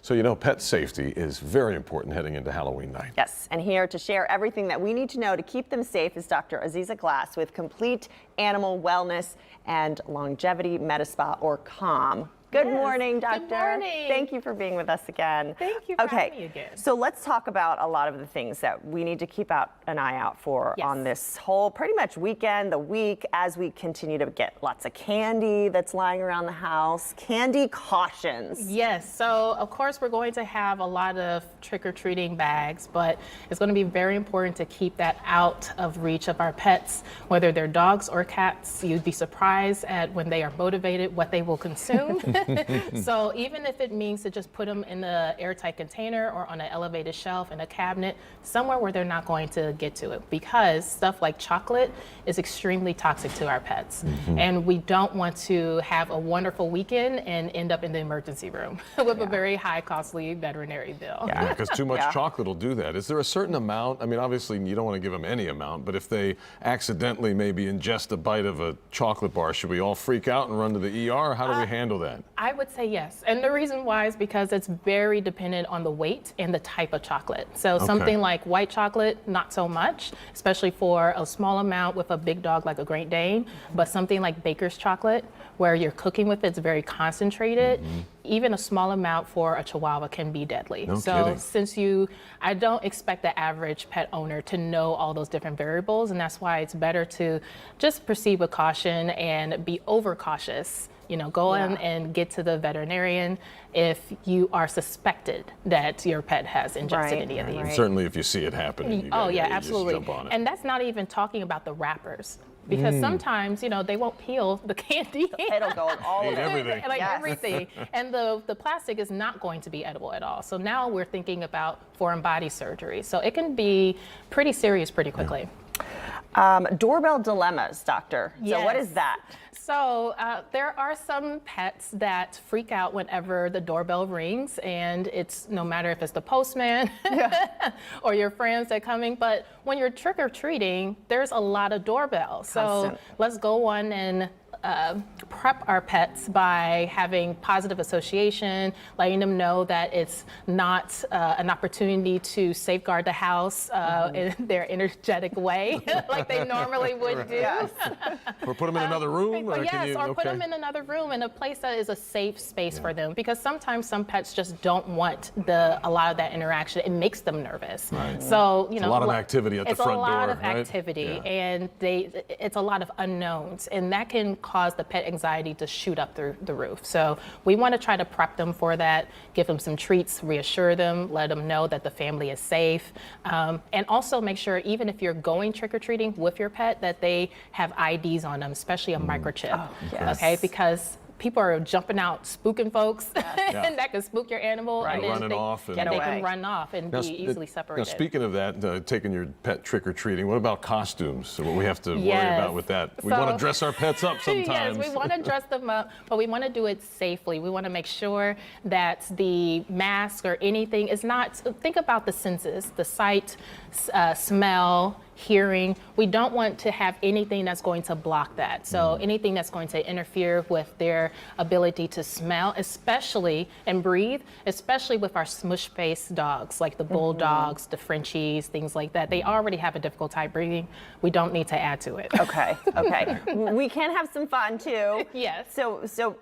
So, you know, pet safety is very important heading into Halloween night. Yes, and here to share everything that we need to know to keep them safe is Dr. Aziza Glass with Complete Animal Wellness and Longevity Medispa, or CALM. Good morning, Doctor. Good morning. Thank you for being with us again. Thank you for having me again. So let's talk about a lot of the things that we need to keep an eye out for on this whole pretty much weekend, the week, as we continue to get lots of candy that's lying around the house. Candy cautions. Yes, so of course we're going to have a lot of trick-or-treating bags, but it's going to be very important to keep that out of reach of our pets, whether they're dogs or cats. You'd be surprised at when they are motivated what they will consume. So even if it means to just put them in an airtight container or on an elevated shelf in a cabinet, somewhere where they're not going to get to it, because stuff like chocolate is extremely toxic to our pets. And we don't want to have a wonderful weekend and end up in the emergency room with a very high costly veterinary bill. Yeah, because too much chocolate will do that. Is there a certain amount? I mean, obviously you don't want to give them any amount, but if they accidentally maybe ingest a bite of a chocolate bar, should we all freak out and run to the ER? How do we handle that? I would say yes. And the reason why is because it's very dependent on the weight and the type of chocolate. So something like white chocolate, not so much, especially for a small amount with a big dog like a Great Dane. But something like Baker's chocolate, where you're cooking with it's very concentrated, even a small amount for a Chihuahua can be deadly. No so kidding. since I don't expect the average pet owner to know all those different variables, and that's why it's better to just proceed with caution and be overcautious. You know, go in and get to the veterinarian if you are suspected that your pet has ingested any of these. And certainly if you see it happening, you Oh yeah, you absolutely. just jump on it. And that's not even talking about the wrappers. Because sometimes, you know, they won't peel the candy. It'll go all Eat everything. Like everything. And the plastic is not going to be edible at all. So now we're thinking about foreign body surgery. So it can be pretty serious pretty quickly. Doorbell dilemmas, doctor. So what is that? So there are some pets that freak out whenever the doorbell rings, and it's no matter if it's the postman or your friends that are coming, but when you're trick-or-treating, there's a lot of doorbells. So let's go on and prep our pets by having positive association, letting them know that it's not an opportunity to safeguard the house in their energetic way, like they normally would do. Or put them in another room? Or Put them in another room in a place that is a safe space for them, because sometimes some pets just don't want a lot of that interaction. It makes them nervous. So, you know, a lot of activity at the front door. It's a lot of activity, and it's a lot of unknowns, and that can cause the pet anxiety to shoot up through the roof. So we want to try to prep them for that, give them some treats, reassure them, let them know that the family is safe, and also make sure, even if you're going trick-or-treating with your pet, that they have IDs on them, especially a microchip. Okay, because people are jumping out, spooking folks, and that can spook your animal, and then running off, and they can run off and be easily separated. Now, speaking of that, taking your pet trick-or-treating, what about costumes? So what we have to worry about with that? We want to dress our pets up sometimes. Yes, we want to dress them up, but we want to do it safely. We want to make sure that the mask or anything is not, think about the senses, the sight, smell, hearing. We don't want to have anything that's going to block that. So anything that's going to interfere with their ability to smell, especially, and breathe, especially with our smush-faced dogs, like the bulldogs, the Frenchies, things like that. They already have a difficult time breathing. We don't need to add to it. Okay. We can have some fun too. Yes. So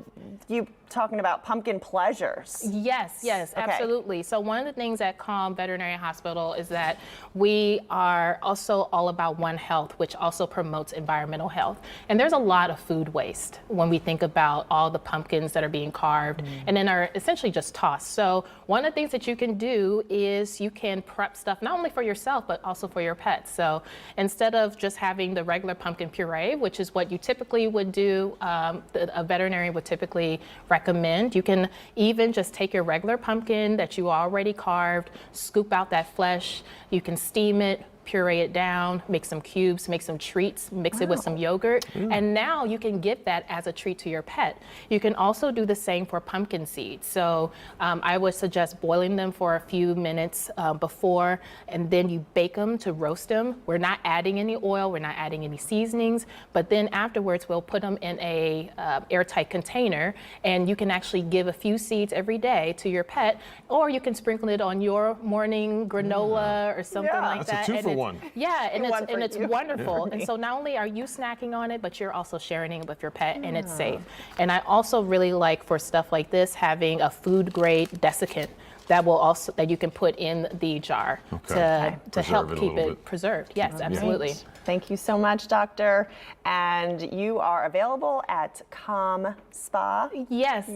you talking about pumpkin pleasures? Yes, absolutely. So one of the things at CALM Veterinary Hospital is that we are also all about One Health, which also promotes environmental health. And there's a lot of food waste when we think about all the pumpkins that are being carved and then are essentially just tossed. So one of the things that you can do is you can prep stuff not only for yourself, but also for your pets. So instead of just having the regular pumpkin puree, which is what you typically would do, a veterinarian would typically recommend, you can even just take your regular pumpkin that you already carved, scoop out that flesh, you can steam it, puree it down, make some cubes, make some treats, mix it with some yogurt, and now you can give that as a treat to your pet. You can also do the same for pumpkin seeds. So I would suggest boiling them for a few minutes before, and then you bake them to roast them. We're not adding any oil, we're not adding any seasonings, but then afterwards we'll put them in a airtight container, and you can actually give a few seeds every day to your pet, or you can sprinkle it on your morning granola or something like that. That's a 2 for 1. Yeah, and it's you. wonderful. And so not only are you snacking on it, but you're also sharing it with your pet, and it's safe. And I also really like, for stuff like this, having a food grade desiccant that you can put in the jar to Preserve help it a keep little it bit. preserved. Yes, absolutely. Great. Thank you so much, Doctor. And you are available at Calm Spa. Yes.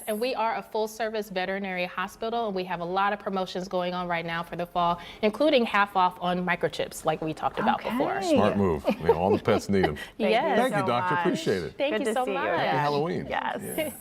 And we are a full-service veterinary hospital, and we have a lot of promotions going on right now for the fall, including half off on microchips, like we talked about before. Smart move. Yeah, all the pets need them. Yes. Thank you, so Doctor. much. Appreciate it. Thank Good you to so see you much. again. Happy Halloween. Yes.